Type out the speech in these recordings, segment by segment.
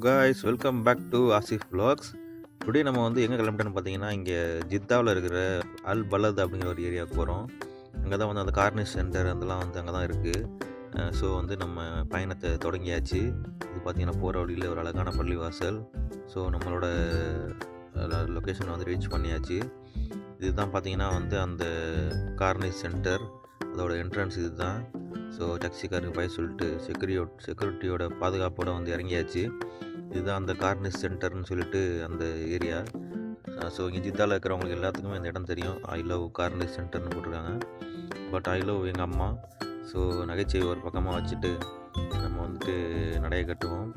Guys, welcome back to Asif vlogs. Today நம்ம வந்து எங்கே கிளம்பிட்டோன்னு பார்த்தீங்கன்னா, இங்கே ஜித்தாவில் இருக்கிற அல் பலத் அப்படிங்கிற ஒரு ஏரியாவுக்கு போகிறோம். அங்கே தான் வந்து அந்த கார்னிஷ் சென்டர் அதெல்லாம் வந்து அங்கே தான் இருக்குது. ஸோ வந்து நம்ம பயணத்தை தொடங்கியாச்சு. இது பார்த்திங்கன்னா போகிற வழியில் ஒரு அழகான பள்ளிவாசல். ஸோ நம்மளோட லொக்கேஷன் வந்து ரீச் பண்ணியாச்சு. இதுதான் பார்த்திங்கன்னா வந்து அந்த கார்னிஷ் சென்டர், அதோட என்ட்ரன்ஸ் இது தான். ஸோ டாக்ஸிக்காருக்கு போய் சொல்லிட்டு செக்யூரிட்டியோட பாதுகாப்போடு வந்து இறங்கியாச்சு. இதுதான் அந்த கார்னிஷ் சென்டர்னு சொல்லிட்டு அந்த ஏரியா. ஸோ இங்கே ஜித்தாவில் இருக்கிறவங்களுக்கு எல்லாத்துக்குமே இந்த இடம் தெரியும். ஐ லவ் கார்னிஷ் சென்டர்னு போட்டிருக்காங்க. பட் ஐ லவ் எங்கள் அம்மா. ஸோ நகைச்சுவை ஒரு பக்கமாக வச்சுட்டு நம்ம வந்துட்டு நடைய கட்டுவோம்.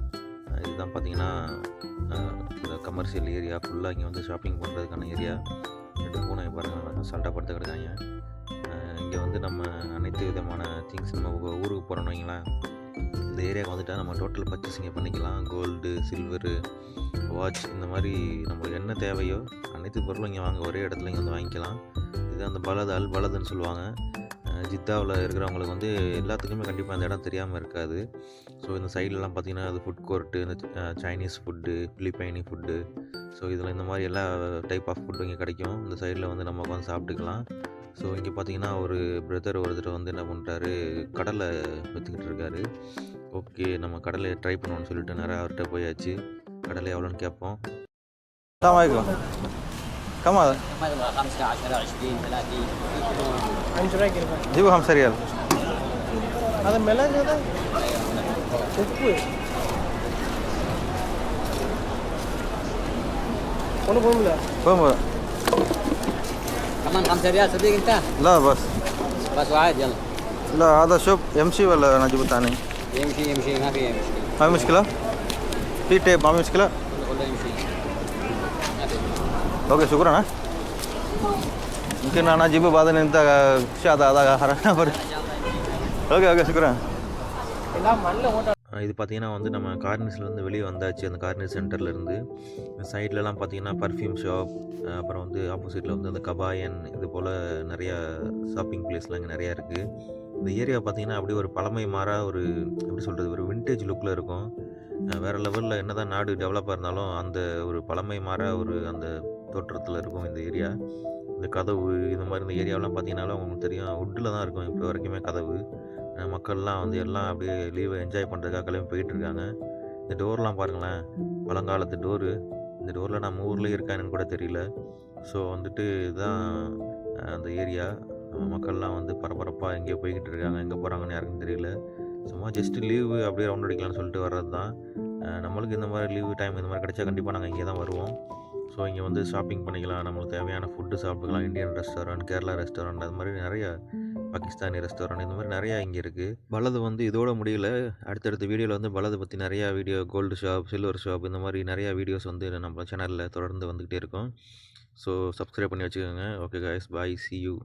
இதுதான் பார்த்திங்கன்னா இந்த கமர்ஷியல் ஏரியா ஃபுல்லாக. இங்கே வந்து ஷாப்பிங் பண்ணுறதுக்கான ஏரியா. 2 பூனை பாருங்கள் சால்ட்டாக படுத்து கிடக்காங்க. இங்கே வந்து நம்ம அனைத்து விதமான திங்ஸ் நம்ம ஊருக்கு போகிறோன்னு வைங்களேன், இந்த ஏரியாவுக்கு வந்துட்டால் நம்ம டோட்டல் பர்ச்சேசிங்கை பண்ணிக்கலாம். கோல்டு, சில்வரு, வாட்ச், இந்த மாதிரி நம்மளுக்கு என்ன தேவையோ அனைத்து பொருளும் இங்கே ஒரே இடத்துல இங்கே வந்து வாங்கிக்கலாம். இது அந்த அல் பலதுன்னு சொல்லுவாங்க. ஜித்தாவில் இருக்கிறவங்களுக்கு வந்து எல்லாத்துக்குமே கண்டிப்பாக அந்த இடம் தெரியாமல் இருக்காது. ஸோ இந்த சைட்லலாம் பார்த்திங்கன்னா அது ஃபுட் கோர்ட்டு, இந்த சைனீஸ் ஃபுட்டு, பிலிப்பைனி ஃபுட்டு, ஸோ இதில் இந்த மாதிரி எல்லா டைப் ஆஃப் ஃபுட்டும் இங்கே கிடைக்கும். இந்த சைடில் வந்து நம்ம உட்காந்து சாப்பிட்டுக்கலாம். ஸோ இங்கே பார்த்திங்கன்னா ஒரு பிரதர் ஒருத்தர் வந்து என்ன பண்ணிட்டாரு, கடலை விற்றுக்கிட்டு இருக்காரு. ஓகே, நம்ம கடலை ட்ரை பண்ணுவோன்னு சொல்லிட்டு நிறையா அவர்கிட்ட போயாச்சு. கடலை எவ்வளோன்னு கேட்போம். كم هذا؟ 15 20 30 جيبوا 5 ريال. هذا ملاذ هذا؟ உப்பு ஒன்றும் போகல. فهم؟ كمان 5 ريال صديق انت؟ لا بس واحد يلا. لا هذا شوف يمشي ولا نجيب ثاني؟ يمشي ما في مشكله. ما في مشكلة؟ في تيب ما في مشكلة؟ كله يمشي. اوكي شكرا. يمكن انا اجيبه بعدين انت شاد هذا حركنا पर. اوكي شكرا. எல்லாம் மண்ணில் ஓட்ட. இது பார்த்திங்கன்னா வந்து நம்ம கார்னிஷ்லேருந்து வெளியே வந்தாச்சு. அந்த கார்னிஷ் சென்டர்லேருந்து சைட்லலாம் பார்த்திங்கன்னா பர்ஃப்யூம் ஷாப், அப்புறம் வந்து ஆப்போசிட்டில் வந்து அந்த கபாயன், இது போல் நிறையா ஷாப்பிங் பிளேஸ்லாம் இங்கே நிறையா இருக்குது. இந்த ஏரியா பார்த்திங்கன்னா அப்படியே ஒரு பழமை மாறா ஒரு எப்படி சொல்கிறது, ஒரு வின்டேஜ் லுக்கில் இருக்கும். வேறு லெவலில் என்ன தான் நாடு டெவலப்பாக இருந்தாலும் அந்த ஒரு பழமை மாறா ஒரு அந்த தோற்றத்தில் இருக்கும் இந்த ஏரியா. இந்த கதவு இந்த மாதிரி இந்த ஏரியாவெலாம் பார்த்திங்கனாலும் உங்களுக்கு தெரியும், வுட்டில் தான் இருக்கும் இப்போ வரைக்குமே கதவு. மக்கள்லாம் வந்து எல்லாம் அப்படியே லீவை என்ஜாய் பண்ணுறதுக்காக கிளம்பி போயிட்டுருக்காங்க. இந்த டோர்லாம் பாருங்களேன், பழங்காலத்து டோரு. இந்த டோரில் நம்ம ஊர்லேயே இருக்கான்னு கூட தெரியல. ஸோ வந்துட்டு இதுதான் அந்த ஏரியா. மக்கள்லாம் வந்து பரபரப்பாக எங்கேயோ போய்கிட்டு இருக்காங்க. எங்கே போகிறாங்கன்னு யாருக்கும் தெரியல. சும்மா ஜஸ்ட்டு லீவு அப்படியே ரவுண்ட் அடிக்கலாம்னு சொல்லிட்டு வர்றது தான். நம்மளுக்கு இந்த மாதிரி லீவு டைம் இந்த மாதிரி கிடைச்சா கண்டிப்பாக நாங்கள் இங்கே தான் வருவோம். ஸோ இங்கே வந்து ஷாப்பிங் பண்ணிக்கலாம், நம்மளுக்கு தேவையான ஃபுட்டு சாப்பிட்டுக்கலாம். இந்தியன் ரெஸ்டாரண்ட், கேரளா ரெஸ்டாரண்ட், அது மாதிரி நிறைய பாகிஸ்தானி ரெஸ்டாரண்ட், இந்த மாதிரி நிறையா இங்கே இருக்குது. பலது வந்து இதோட முடியல. அடுத்தடுத்த வீடியோவில் வந்து பலதை பற்றி நிறையா video, gold shop, silver shop, இந்த மாதிரி நிறையா வீடியோஸ் வந்து நம்ம சேனலில் தொடர்ந்து வந்துக்கிட்டே இருக்கும். ஸோ சப்ஸ்கிரைப் பண்ணி வச்சுக்கோங்க. Okay guys, bye, see you.